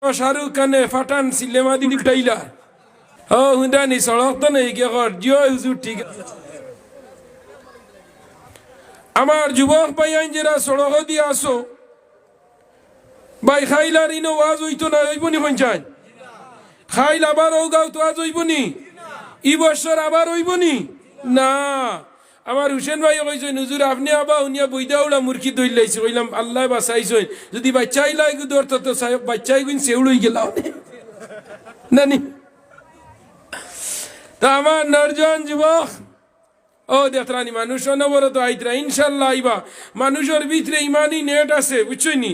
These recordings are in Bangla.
শাহরুখ খানে ফাটান সিনেমা দিদি উঠাইলা ও হুন্ডানি সড়ক তো নেই কে কর জিও হুজুর ঠিক আমার যুবক ভাই যারা সড়ক দিয়ে আসো ভাই খাইলার ইনো ওয়াজ হইতো না হইবনি পঞ্চায়েত খাইল আবার ও গাও তো আজ হইবনি ই বছর আবার হইবনি না আমার হুসেন ভাই কইছেন হুজুর আপনি আবার উনিয়া বইদা উড়া মুরগি দই লাইছে কইলাম আল্লাহ বাঁচাইছেন যদি বাচ্চাই লাগে ধরতো তো সাহেব বাচ্চাই গুন সেউড়ই গেল নানি তা আমার নরজন যুবক ও দেখরানি মানুষ অনবরত আইতরা ইনশাল্লাহ আইবা মানুষের ভিতরে ইমানই নেট আছে বুঝছনি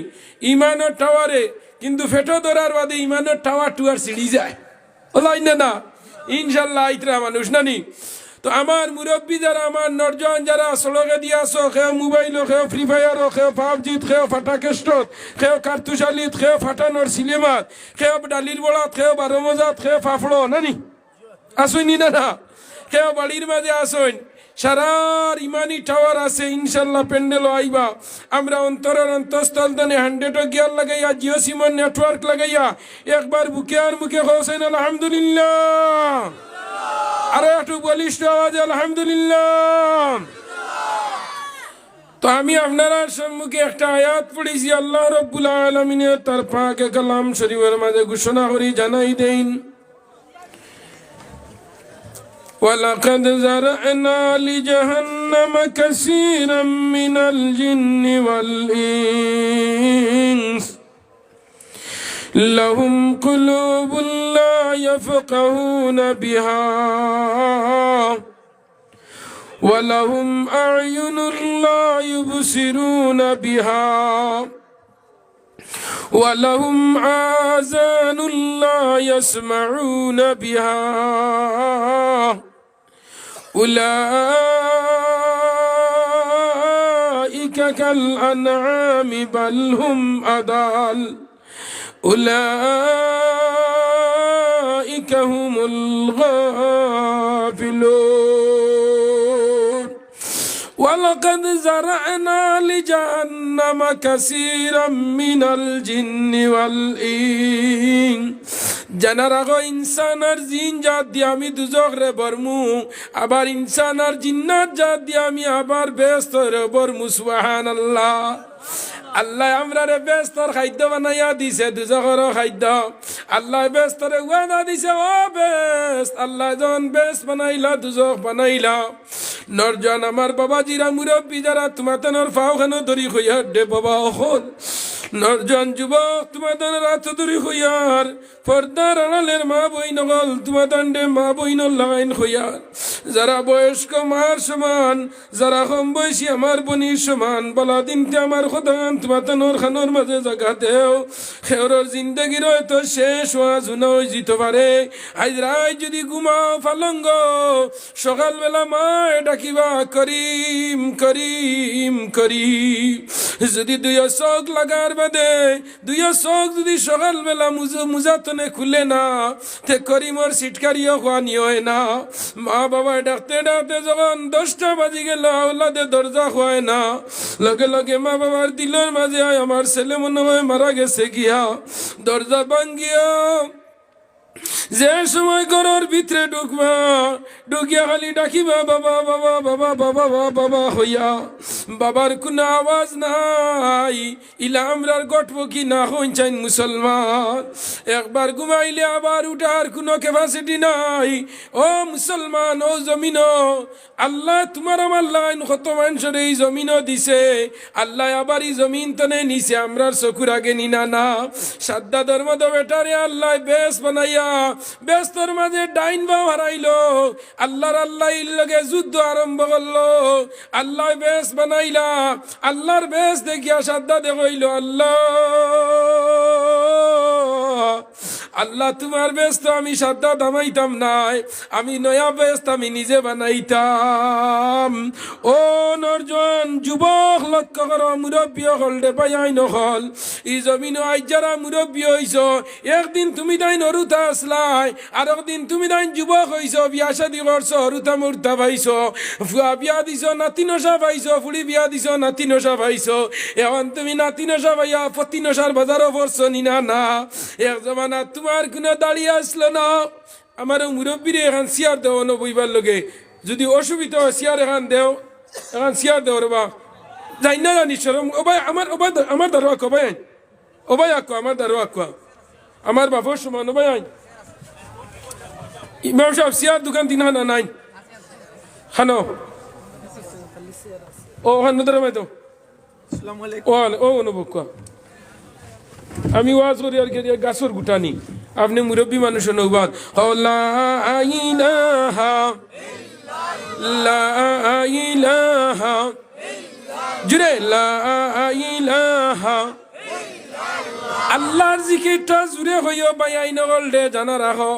ইমানের টাওয়ারে কিন্তু ফেটো ধরার বাদে ইমানের টাওয়ার টুয়ার সিঁড়ি যায় ওলাই না ইনশাল্লাহ আইতরা মানুষ নানি তো আমার মুরব্বী যারা আমার নরজন যারা সড়কে দিয়ে আসো খেয়ে মোবাইল খেয়ে ফ্রি ফায়ার খেয়ে পাবজিত খেয়ে ফাটা কেস্টত খেয়ে কার্তুশালিত খেয়ে ফাটানোর সিনেমাত খেয়ে ডালির বড়াত খেয়ে বারো মজাত খেয়ে ফাফড়ো নানি আসইনি না খেয়ে বাড়ির মাঝে আসইন সারার ইমানি টাওয়ার আছে ইনশাল্লাহ প্যান্ডেল আইবা আমরা অন্তরের অন্তঃস্থল দানে 100 গিয়ার লাগাইয়া জিও সিমন নেটওয়ার্ক লাগাইয়া একবার বুকে আর মুখে হোসেন আলহামদুলিল্লাহ আরো একটু বলিষ্ঠ আওয়াজ আলহামদুলিল্লাহ তো আমি আপনারা সম্মুখে একটা আয়াত পড়েছি আল্লাহ রাব্বুল আলামিনের তার পাকে কালাম শরীফের মাঝে ঘোষণা করি জানাই দেন ولقد زرعنا لجهنم كثيرا من الجن والإنس لهم قلوب لا يفقهون بها ولهم أعين لا يبصرون بها ولهم آذان لا يسمعون بها أولئك كالأنعام بل هم أضل أولئك هم الغافلون ولقد زرعنا لجهنم كثيرا من الجن والإنس জানার আগে ইনসান আর জিন জাত দিয়ে আমি দুজক রে বরমু আবার ইনসান আর জিন্নাত জাত দিয়ে আমি আবার ব্যস্ত রে বরমু সুবহানাল্লাহ আল্লাহ আমরা রে ব্যস্তর খাদ্য বানাইয়া দিছে দুজকের খাদ্য আল্লাহ ব্যস্তরে ওয়াদা দিছে ও ব্যস্ত আল্লাহ জন ব্যস্ত বানাইলা দুজক বানাইলা নরজন আমার বাবাজিরা মুরব্বী যারা তোমাদের ফাও খান ধরি হইয়া দে বাবা হল নরজন যুবক তোমাদের রাত ধরি হইয়ার পর্দার আড়ালের মা বই নগল তোমাদের ডে মা বই লাগাইন হইয়ার যারা বয়স্ক মার সমান যারা কম বয়সী আমার বনির সমান বলা দিনতে আমার খোদান তোমাদের খানোর মাঝে জায়গা দেও খেওরের জিন্দগির হয়তো শেষ হওয়া জুনা হয়ে যেতে পারে আজ রাত যদি ঘুমাও ফালঙ্গ সকালবেলা মা ডাকিবা করিম করিম করিম যদি দুই চোখ লাগার বাদে দুই চোখ যদি সকালবেলা মুজাতনে খুলে না তে করিমর সিটকারিও খোয়ানি হয় না মা বাবা ডাকতে ডাকতে যখন 10টা বাজি গেল আওলাদে দরজা খোয়ায় না লগে লগে মা বাবার দিলের মাঝে আমার ছেলে মনে হয় মারা গেছে গিয়া দরজা ভাঙ্গিয়া যে সময় ঘরের ভিতরে ঢুকবা ঢুকিয়া খালি ডাকিবা বাবা বাবা বাবা বাবা বাবা হইয়া বাবার কোনো আওয়াজ নাই ইলা আমরার গটব কি না হইছেন মুসলমান একবার ঘুমাইলে আবার উঠার কোনো ক্যাপাসিটি নাই ও মুসলমান ও জমিন আল্লাহ তোমার আমার লাইন কত মানুষের এই জমিনও দিছে আল্লাহ আবার এই জমিন তনে নিছে আমরার চকুর আগে নিনা না সাদ্দা ধর্ম তো বেটারে আল্লাহ বেশ বানাইয়া ব্যস্তর মাঝে ডাইন বাও হারাইলো আল্লাহর আল্লাহ লগে যুদ্ধ আরম্ভ করলো আল্লাহ বেশ বানাইলা আল্লাহর বেশ দেখিয়া সাদ্দা দেখইল আল্লাহ আল্লাহ তোমার বেস্ত আমি সাদ্দা দামাইতাম নাই, আমি নয়া বেস্ত আমি নিজে বানাইতাম। ও নরজন যুবক লক্ষ্য করো, মুরব্বী হল দে পাই নহল ই জমিন আই যারা মুরব্বী হইছ, একদিন তুমি তাই নরুতা আসলাই, আর একদিন তুমি তাই যুবক হইছ, বিয়া শাদি করছো, হরুতা মুরতা পাইছ, ফুয়া বিয়া দিছ, নাতি নশা পাইছ, ফুড়ি বিয়া দিছ, নাতি নশা পাইছ। এখন তুমি নাতি নশা পাইয়া পতি নশার বাজারও পড়ছো নিনা না। এক জমানা তোমার কোনো দাঁড়িয়ে আসলো না। আমার মুরব্বীরে এখন চেয়ার দেও না বইবার লগে, যদি অসুবিধা হয় চেয়ার এখন দেও, এখন চেয়ার দেও রে বা যাই না জানি সরম। ও ভাই আমার দারো আঁকো ভাই, ও ভাই আঁকো আমার দারো আঁকো, আমার বাপর সমান। ও ভাই আইন ইমাম সাহেব চেয়ার দোকান দিন হানা নাই হানো, ও হানো ধরে মাই তো ও অনুভব কোয়া। আমি ওয়াজ করি আর কি গাছর গুটানি, আপনি মুরব্বী মানুষ নৌবাদ লা ইলাহা লা ইলাহা জুড়ে লা ইলাহা। আল্লাহর জিকিরটা জুড়ে হইও বাই নগল রে, জানা রাখো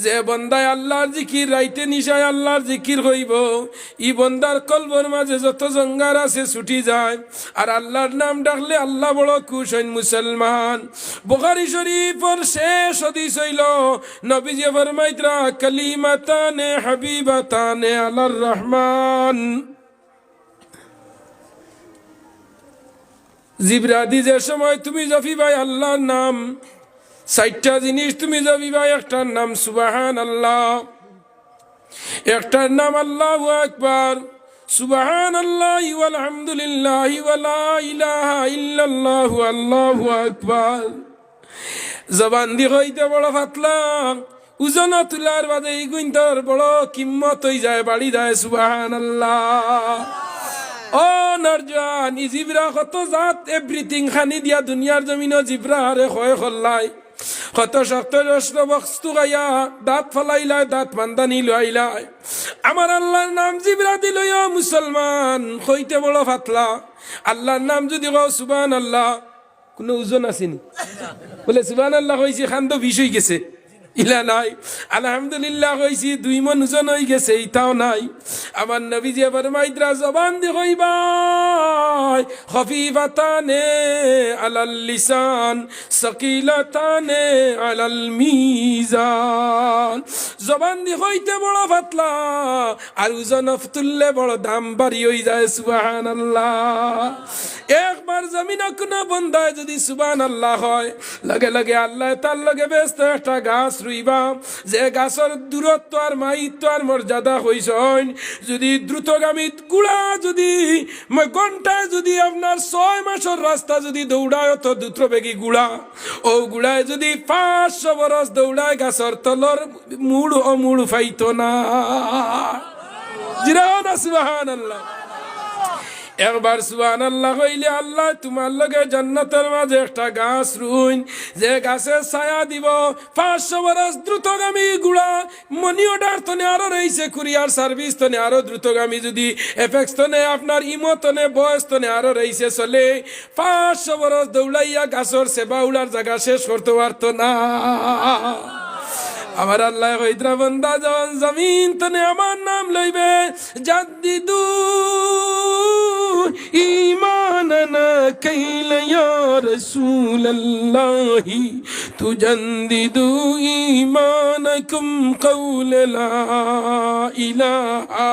যে বন্দায় আল্লাহর জিকির রাইতে নিশায় আল্লাহর জিকির হইব, ই বন্দার কলবর মাঝে যত জঙ্গার আছে ছুটি যায়। আর আল্লাহর নাম ডাকলে আল্লাহ বড় খুশ হইন মুসলমান। বুখারী শরীফের শেষ হাদিস হইল নবীজি ফরমাইতরা কালিমাতানে হাবিবাতানে আলার রহমান। জিবরাদি যে সময় তুমি জফি ভাই আল্লাহর নাম, 4টা জিনিস তুমি জফি ভাই, একটার নাম সুবহানাল্লাহ, একটার নাম আল্লাহু আকবার, সুবহানাল্লাহি ওয়াল হামদুলিল্লাহি ওয়া লা ইলাহা ইল্লাল্লাহু আল্লাহু আকবার। জবান দি হইতে বড় ফাতলা, ওজন তুলার বাদে এই গুইন্তর বড় কিম্মত হই যায়, বাড়ি যায় সুবহানাল্লাহ। ও নরজান ই জিবরা কত জাত এভরিথিং খানি দিয়া দুনিয়ার জমিন জিবরা আরে হয় হল্লাই, কত শক্ত বস্তু গাইয়া দাঁত ফলাইলাই, দাঁত মান্দানি লইলাই। আমার আল্লাহর নাম জিবরা দিল মুসলমান, হইতে বড় ফাতলা। আল্লাহর নাম যদি কও সুবহানাল্লাহ, কোনো ওজন আসেনি, বলে সুবহানাল্লাহ কইছি খান্দ বিষ হয়ে গেছে, ইলা নাই। আলহামদুলিল্লাহ কইছি 2 মন ওজন হয়ে গেছে, ইতাও নাই। আমার নবীজি ফরমাইতরা জবান দি কইবাই খফিফাতানে আলাল লিসান সাকিলাতানে আলাল মিজান। জবান দি কইতে বড় পাতলা, আর ওজন তুললে বড় দাম বাড়ি হয়ে যায় সুবহানাল্লাহ। একবার জমিনে কোনো বন্দায় যদি সুবহানাল্লাহ হয়, লগে লগে আল্লাহ তার লগে ব্যস্ত একটা গাছ রুইবা, যে গাছের দূরত্ব আর মাইত্ব আর মর্যাদা হইছন। যদি দ্রুতগামী গুড়া যদি ঘন্টায় যদি আপনার 6 মাসের রাস্তা যদি দৌড়ায়, তো দ্রুতবেগী গুড়া, ও গুড়ায় যদি 500 বরস দৌড়ায়, গাছের তলর মুড় ও মুড় ফাইতো না। জিরাও না সুবহানাল্লাহ। একবার সুবহানাল্লাহ কইলে আল্লাহ তোমার লগে জান্নাতের মাঝে একটা গাছ রুইন, যে গাছের ছায়া দিব 500 বরস দ্রুতগামী গুড়া। মনি অর্ডার তনে আরো রয়েছে, কুরিয়ার সার্ভিস তনে আরো দ্রুতগামী, যদি এফেক্স তনে আপনার ইমো তনে বয়স তনে আরো রয়েছে, চলে 500 বরস দৌড়াইয়া গাছের সেবা উড়ার জায়গা শেষ করতে পারতো না। আমার আল্লাহ কইতরা বান্দা যখন জমিন তনে আমার নাম লইবে, জাদ্দিদু ঈমানানা কাইলা ইয়া রাসূলুল্লাহি তুজাদ্দিদু ঈমানাকুম কাওলা লা ইলাহা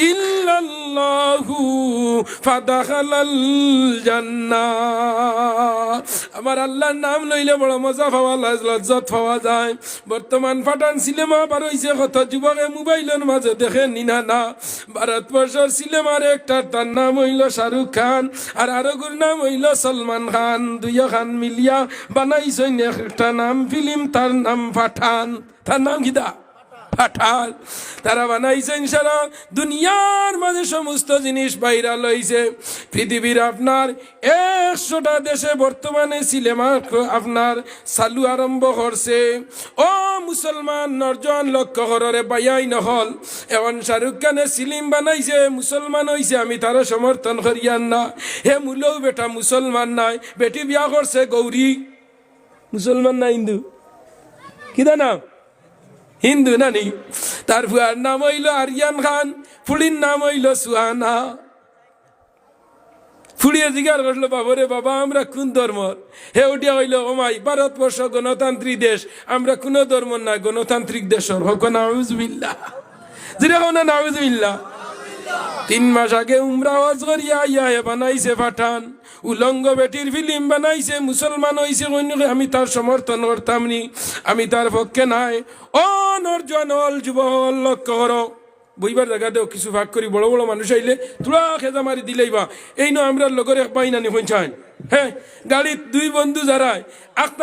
ইল্লাল্লাহু ফাদাখালাল জান্নাহ। আমার আল্লাহর নাম লইলে বড় মজা পাওয়া যায়, লজ্জত পাওয়া যায়। বর্তমান পাঠান সিনেমা বার হইছে, কত যুবকে মোবাইলের মাঝে দেখেন নিনা না। ভারতবর্ষের সিনেমার একটা তার নাম হইল শাহরুখ খান, আর আরোগুর নাম হইল সলমান খান। 2 খান মিলিয়া বানাইছেন একটা নাম ফিল্ম, তার নাম পাঠান। তার নাম কিতা? পাঠান। তারা বানাইছেন সারা দুনিয়ার মাঝে সমস্ত জিনিস ভাইরাল হইছে। পৃথিবীর আপনার 100টা দেশে বর্তমানে সিনেমা আপনার চালু আরম্ভ করছে। ও মুসলমান নরজন লক্ষ্য কররে বাইয়াই নহল, এখন শাহরুখ খানে সিলিম বানাইছে, মুসলমান হইছে, আমি তারা সমর্থন করিয়ান না। হে মূলও বেটা মুসলমান নাই, বেটি বিয়া করছে গৌরী, মুসলমান না হিন্দু? কিদা নাম হিন্দু নানি তার ফুয়ার নাম হইল আরিয়ান খান ফুলির নাম হইল সুহানা ফুড়িয়ে জিজ্ঞাসা করলো বাবারে বাবা আমরা কোন ধর্ম হে উঠিয়া হইল ওমাই ভারতবর্ষ গণতান্ত্রিক দেশ আমরা কোন ধর্ম না গণতান্ত্রিক দেশর হোক নাউজুবিল্লাহ জিরে হোক না নাউজুবিল্লাহ 3 মাস আগে উমরা হজ করিয়া ইয়া বানাইছে পাঠান উলঙ্গ বেটির ফিল্ম বানাইছে মুসলমান হইছে আমি তার সমর্থন করতাম নি আমি তার পক্ষে নাই ও নরজন অল যুবক লক্ষ্য করো বইবার জায়গাতেও কিছু ভাগ করি বড় বড় মানুষ আইলে তুলা খেজা মারি দিলেই বা এই নো আমরা লগরে পাই না নিচান হ্যাঁ গাড়ির 2 বন্ধু যারায়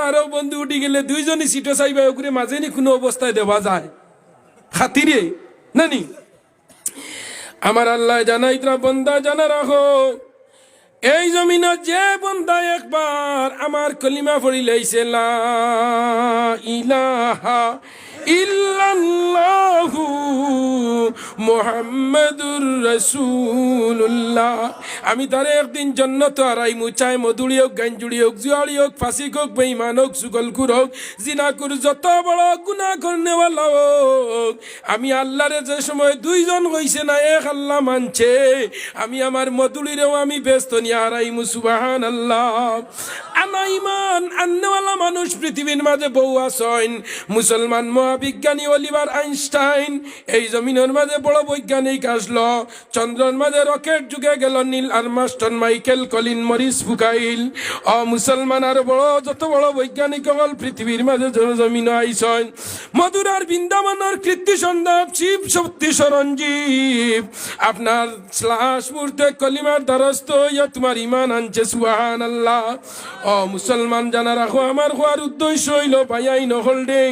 আরও বন্ধু উঠি গেলে 2জনই সিটে চাইবা ওগুলো মাঝে নি কোনো অবস্থায় দেওয়া যায় খাতিরে নানি আমার আল্লাহ জানাই তোরা বন্দা জানা রাখো এই জমিনে যে বন্দা একবার আমার কলিমা পড়িলাইছে লা ইলাহা ইল্লাল্লাহু মুহাম্মাদুর রাসূলুল্লাহ আমি তারে একদিন জান্নাত আরাই মুচাই মধুরি হোক গাঞ্জুড়ি হোক জুয়াড়ি হোক ফাঁসি হোক বেঈমান হোক সুগলকুর হোক জিনাকুর যত বড় গুনাহ করনেওয়ালা হোক আমি আল্লাহরে যে সময় 2 জন হইছে না এক আল্লাহ মানছে আমি আমার মধুরিরেও আমি ব্যস্ত নিয়ে হারাই সুবহানাল্লাহ আনা ইমান আন্নেওয়ালা মানুষ পৃথিবীর মাঝে বহু আছেন মুসলমান বিজ্ঞানী অলিভার আইনস্টাইন এই জমিনের মাঝে বড় বৈজ্ঞানিক আসলো চন্দ্রের মাঝে রকেট যুগে গেল Neil Armstrong Michael Collin Morris ফুকাইল মুসলমান আর বড় যত বড় বৈজ্ঞানিক হল পৃথিবীর মাঝে জমিন আইসন মধুরার বৃন্দাবনের কীর্তি সন্ধান শিব শক্তি সরঞ্জীব আপনার শ্লাস মুহূর্তে কলিমার দ্বারস্থ ইয়া তোমার ইমান আনছে সুবহানাল্লাহ মুসলমান জানা রাখো আমার হওয়ার উদ্দেশ্য হইল পাইয়াই নহল দে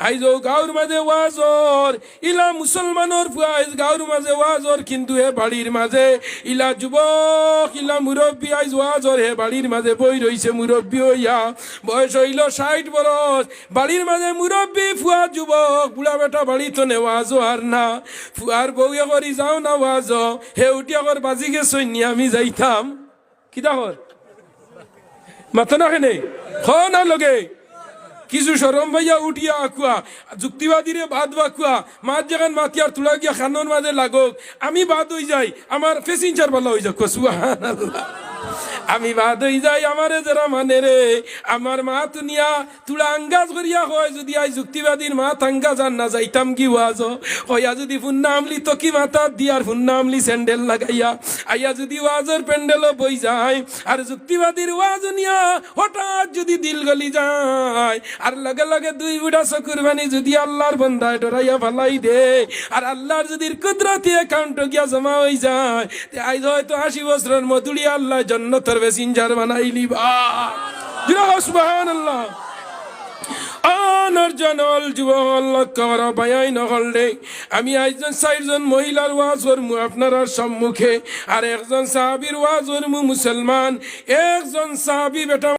আইজ গাঁর মাঝে ওয়াজর ইলা মুসলমানের ফুয়াইজ গাঁর মাঝে ওয়াজর কিন্তু হে বাড়ির মাঝে ইলা যুবক ইলা মুরব্বী আইজ ওয়াজর হে বাড়ির মাঝে বই রইছে মুরব্বী হইয়া বয়স হইল 60 বছর বাড়ির মাঝে মুরব্বী ফুয়া যুবক বুড়া বেটা বাড়ি তো নে ওয়াজ আর না ফুয়ার বউয়ে করি যাও না ওয়াজ হে উঠিয়া কর বাজি গেছই নি আমি যাইতাম কিতা কর মাথা না কেনে খ না লগে কিছু সরম ভাইয়া উঠিয়া আকুয়া যুক্তিবাদীরে বাদ বাকুয়া মাছ যেখান মাতিয়ার তুলা গিয়া খানোর মাঝে লাগোক আমি বাদ হয়ে যাই আমার প্যাসেঞ্জার ভালো হয়ে যাক সুবহানাল্লাহ আমি বাদ হয়ে যাই আমারে যারা মানে রে আমার মা তুনিয়া তুলা আঙ্গাজ করিয়া হয় যদি আই যুক্তিবাদীর মা আঙ্গাজ আর না যাইতাম কি ওয়াজ হইয়া যদি ফুন্না আমলি তো কি মাথা দিয়ার ফুন্না আমলি স্যান্ডেল লাগাইয়া আইয়া যদি ওয়াজের প্যান্ডেলও বই যায় আর যুক্তিবাদীর ওয়াজ নিয়া হঠাৎ যদি দিল গলি যায় আর লগে লগে 2 বুড়া চকুরবানি যদি আল্লাহর বন্দায় ডরাইয়া ফালাই দে আর আল্লাহর যদি কুদরতি অ্যাকাউন্ট গিয়া জমা হয়ে যায় তে আইজ হয়তো 80 বছরের মধুরি আল্লাহ জান্নাতের প্যাসেঞ্জার বানাইলি বা সুবহানাল্লাহ অনর্জনল যুবক লক্ষ্য করা বায়াই নহল রে আমি আইজন 4 জন মহিলার ওয়াজ করমু আপনার সম্মুখে আর একজন সাহাবীর ওয়াজ করমু মুসলমান একজন সাহাবী বেটা